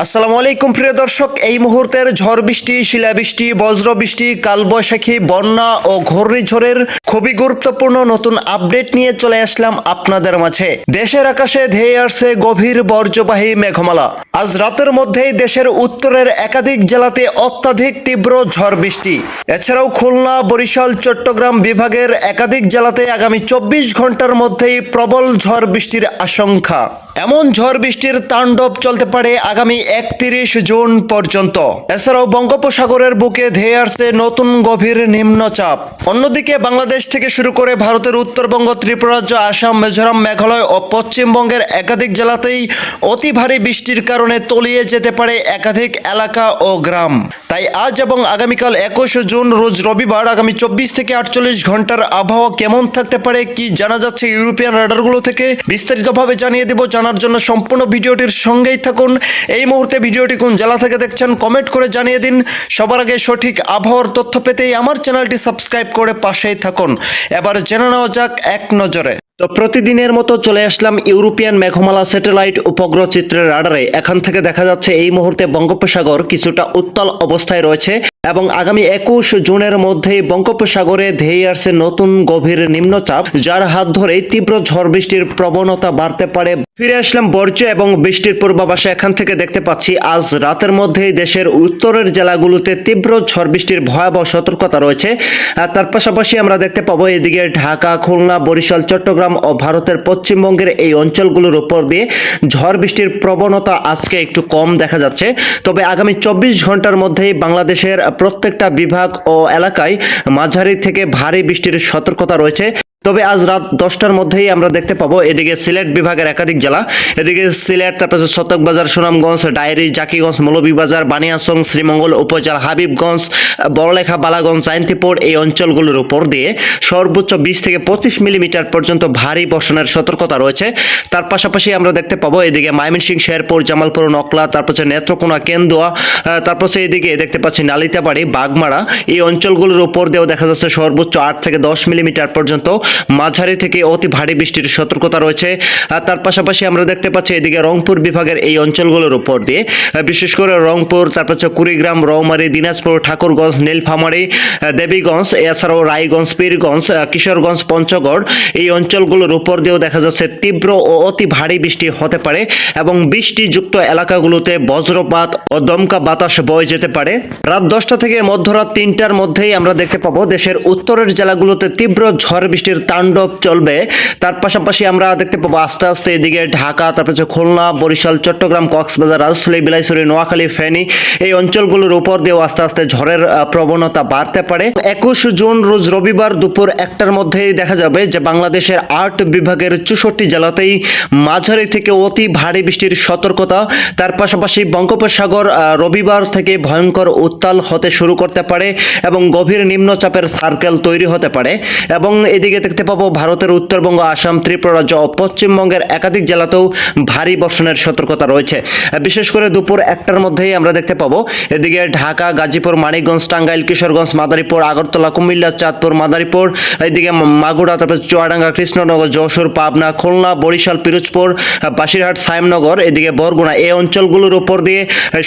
আসসালামু আলাইকুম প্রিয় দর্শক, এই মুহূর্তের ঝড় বৃষ্টি, শিলাবৃষ্টি, বজ্রবৃষ্টি, কালবৈশাখী, বন্যা ও ঘূর্ণিঝড়ের খুবই গুরুত্বপূর্ণ নতুন আপডেট নিয়ে চলে আসলাম আপনাদের মাঝে। দেশের আকাশে ধেয়ে আসছে গভীর বর্জ্যবাহী মেঘমালা। আজ রাতের মধ্যেই দেশের উত্তরের একাধিক জেলাতে অত্যাধিক তীব্র ঝড় বৃষ্টি। এছাড়াও খুলনা, বরিশাল, চট্টগ্রাম বিভাগের একাধিক জেলাতে আগামী 24 ঘন্টার মধ্যেই প্রবল ঝড় বৃষ্টির আশঙ্কা। এমন ঝড় বৃষ্টির তাণ্ডব চলতে পারে আগামী 31 জুন পর্যন্ত। এছাড়াও বঙ্গোপসাগরের বুকে ধেয়ে আসছে নতুন গভীর নিম্নচাপ। অন্যদিকে বাংলাদেশ থেকে শুরু করে ভারতের উত্তরবঙ্গ, ত্রিপুরা রাজ্য, আসাম, মিজোরাম, মেঘালয় ও পশ্চিমবঙ্গের একাধিক জেলাতেই অতি ভারী বৃষ্টির কারণে তলিয়ে যেতে পারে একাধিক এলাকা ও গ্রাম। তাই আজ এবং আগামীকাল 21 জুন রোজ রবিবার আগামী 24 থেকে 48 ঘন্টার আবহাওয়া কেমন থাকতে পারে, কি জানা যাচ্ছে ইউরোপিয়ান রাডারগুলো থেকে, বিস্তারিতভাবে জানিয়ে দেব। জানার জন্য সম্পূর্ণ ভিডিওটির সঙ্গেই থাকুন। এই মুহূর্তে ভিডিওটি কোন জেলা থেকে দেখছেন কমেন্ট করে জানিয়ে দিন। সবার আগে সঠিক আবহাওয়ার তথ্য পেতেই আমার চ্যানেলটি সাবস্ক্রাইব করে পাশেই থাকুন। এবার জেনে নেওয়া যাক এক নজরে। তো প্রতিদিনের মতো চলে আসলাম ইউরোপিয়ান মেঘমালা স্যাটেলাইট উপগ্রহ চিত্রের রাডারে। এখান থেকে দেখা যাচ্ছে এই মুহূর্তে বঙ্গোপসাগর কিছুটা উত্তাল অবস্থায় রয়েছে এবং আগামী 21 জুনের মধ্যেই বঙ্গোপসাগরে ধেয়ে আসছে নতুন গভীর নিম্নচাপ, যার হাত ধরেই তীব্র ঝড় বৃষ্টির প্রবণতা বাড়তে পারে। ফিরে আসলাম বর্জ্য এবং বৃষ্টির পূর্বাভাসে। এখান থেকে দেখতে পাচ্ছি আজ রাতের মধ্যেই দেশের উত্তরের জেলাগুলোতে তীব্র ঝড় বৃষ্টির ভয়াবহ সতর্কতা রয়েছে। তার পাশাপাশি আমরা দেখতে পাবো এদিকে ঢাকা, খুলনা, বরিশাল, চট্টগ্রাম ও ভারতের পশ্চিমবঙ্গের এই অঞ্চলগুলোর উপর দিয়ে ঝড় বৃষ্টির প্রবণতা আজকে একটু কম দেখা যাচ্ছে। তবে আগামী 24 ঘন্টার মধ্যেই বাংলাদেশের প্রত্যেকটা বিভাগ ও এলাকায় মাঝারি থেকে ভারী বৃষ্টির সতর্কতা রয়েছে। তবে আজ রাত 10টার মধ্যেই আমরা দেখতে পাবো এদিকে সিলেট বিভাগের একাধিক জেলা, এদিকে সিলেট, তারপর শতকবাজার, সুনামগঞ্জ, ডায়েরি, জাকিগঞ্জ, মৌলভীবাজার, বানিয়াচং, শ্রীমঙ্গল উপজেলা, হাবিবগঞ্জ, বড়লেখা, বালাগঞ্জ, জয়ন্তীপুর এই অঞ্চলগুলোর উপর দিয়ে সর্বোচ্চ 20 থেকে 25 মিলিমিটার পর্যন্ত ভারী বর্ষণের সতর্কতা রয়েছে। তার পাশাপাশি আমরা দেখতে পাবো এদিকে ময়মনসিংহ, শেরপুর, জামালপুর, নকলা, তারপর নেত্রকোনা, কেন্দুয়া, তারপর এদিকে দেখতে পাচ্ছি নালিতাবাড়ি, বাগমারা এই অঞ্চলগুলোর উপর দিয়েও দেখা যাচ্ছে সর্বোচ্চ 8 থেকে 10 মিলিমিটার পর্যন্ত মাঝারি থেকে অতি ভারী বৃষ্টির সতর্কতা রয়েছে। তার পাশাপাশি আমরা দেখতে পাচ্ছি এদিকে রংপুর বিভাগের এই অঞ্চলগুলোর উপর দিয়ে বিশেষ করে রংপুর, তারপর কুড়িগ্রাম, রৌমারী, দিনাজপুর, ঠাকুরগঞ্জ, নীলফামারী, দেবীগঞ্জ, এছাড়াও রায়গঞ্জ, পীরগঞ্জ, কিশোরগঞ্জ, পঞ্চগড় এই অঞ্চলগুলোর উপর দিয়েও দেখা যাচ্ছে তীব্র ও অতি ভারী বৃষ্টি হতে পারে এবং বৃষ্টিযুক্ত এলাকাগুলোতে বজ্রপাত ও দমকা বাতাস বয়ে যেতে পারে। রাত 10টা থেকে মধ্যরাত 3টার মধ্যেই আমরা দেখতে পাবো দেশের উত্তরের জেলাগুলোতে তীব্র ঝড় বৃষ্টির তাণ্ডব চলবে। তার পাশাপাশি আমরা দেখতে পাবো আস্তে আস্তে এদিকে ঢাকা, তারপর খুলনা, বরিশাল, চট্টগ্রাম, কক্সবাজার, রাজশাহী, বিলাইছড়ি, নোয়াখালী, ফেনী এই অঞ্চলগুলোর উপর দিয়েও আস্তে আস্তে ঝড়ের প্রবণতা বাড়তে পারে। 21 জুন রোজ রবিবার দুপুর 1টার মধ্যেই দেখা যাবে যে বাংলাদেশের 8 বিভাগের 64 জেলাতেই মাঝারি থেকে অতি ভারী বৃষ্টির সতর্কতা। তার পাশাপাশি বঙ্গোপসাগর রবিবার থেকে ভয়ঙ্কর উত্তাল হতে শুরু করতে পারে এবং গভীর নিম্নচাপের সার্কেল তৈরি হতে পারে। এবং এদিকে দেখতে পাবো ভারতের উত্তরবঙ্গ, আসাম, ত্রিপুরা রাজ্য ও পশ্চিমবঙ্গের একাধিক জেলাতেও ভারী বর্ষণের সতর্কতা রয়েছে। বিশেষ করে দুপুর 1টার মধ্যেই আমরা দেখতে পাবো এদিকে ঢাকা, গাজীপুর, মানিকগঞ্জ, টাঙ্গাইল, কিশোরগঞ্জ, মাদারীপুর, আগরতলা, কুমিল্লা, চাঁদপুর, মাদারীপুর, এদিকে মাগুরা, তারপর চুয়াডাঙ্গা, কৃষ্ণনগর, যশোর, পাবনা, খুলনা, বরিশাল, পিরোজপুর, বাসিরহাট, সায়েমনগর, এদিকে বরগুনা এই অঞ্চলগুলোর উপর দিয়ে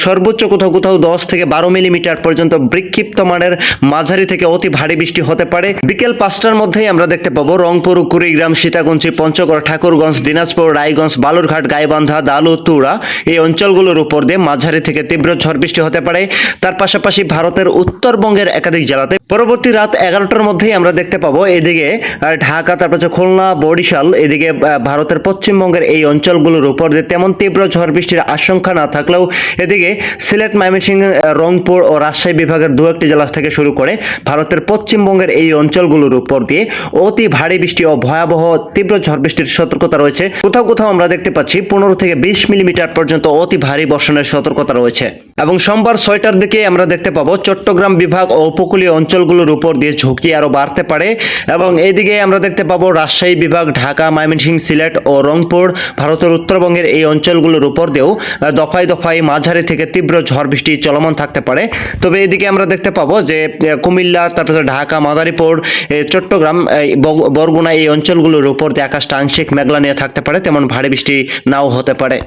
সর্বোচ্চ কোথাও কোথাও 10 থেকে 12 মিলিমিটার পর্যন্ত বিক্ষিপ্ত মানের মাঝারি থেকে অতি ভারী বৃষ্টি হতে পারে। বিকেল 5টার মধ্যেই আমরা দেখতে পাবো রংপুর, কুড়িগ্রাম, সীতাকুঞ্চি, পঞ্চগড়, ঠাকুরগঞ্জ, দিনাজপুর, রায়গঞ্জ, বালুরঘাট, গাইবান্ধা, দালু, তুরা এই অঞ্চলগুলোর উপর দিয়ে মাঝারি থেকে তীব্র ঝড় বৃষ্টি হতে পারে। তার পাশাপাশি ভারতের উত্তরবঙ্গের একাধিক জেলাতে পরবর্তী রাত 11টার মধ্যেই আমরা দেখতে পাবো এদিকে ঢাকা, তারপর খুলনা, বরিশাল, এদিকে ভারতের পশ্চিমবঙ্গের এই অঞ্চলগুলোর উপর দিয়ে তেমন তীব্র ঝড় বৃষ্টির আশঙ্কা না থাকলেও এদিকে সিলেট, ময়মনসিংহ, রংপুর ও রাজশাহী বিভাগের 2-1টি জেলা থেকে শুরু করে ভারতের পশ্চিমবঙ্গের এই অঞ্চলগুলোর উপর দিয়ে অতি ভারী বৃষ্টি ও ভয়াবহ তীব্র ঝড় বৃষ্টির সতর্কতা রয়েছে। কোথাও কোথাও আমরা দেখতে পাচ্ছি 15 থেকে 20 মিলিমিটার পর্যন্ত অতি ভারী বর্ষণের সতর্কতা রয়েছে। এবং সোমবার 6টার দিকে আমরা দেখতে পাবো চট্টগ্রাম বিভাগ ও উপকূলীয় অঞ্চলগুলোর উপর দিয়ে ঝুঁকি আরো বাড়তে পারে। এবং এইদিকে আমরা দেখতে পাবো রাজশাহী বিভাগ, ঢাকা, ময়মনসিংহ, সিলেট ও রংপুর, ভারতের উত্তরবঙ্গের এই অঞ্চলগুলোর উপর দিয়েও দফায় দফায় মাঝারি থেকে তীব্র ঝড় বৃষ্টি চলমান থাকতে পারে। তবে এদিকে আমরা দেখতে পাবো যে কুমিল্লা, তারপরে ঢাকা, মাদারীপুর, চট্টগ্রাম, বরগুনা এই অঞ্চলগুলোর উপর দিয়ে আকাশটা আংশিক মেঘলা নিয়ে থাকতে পারে, তেমন ভারী বৃষ্টি নাও হতে পারে।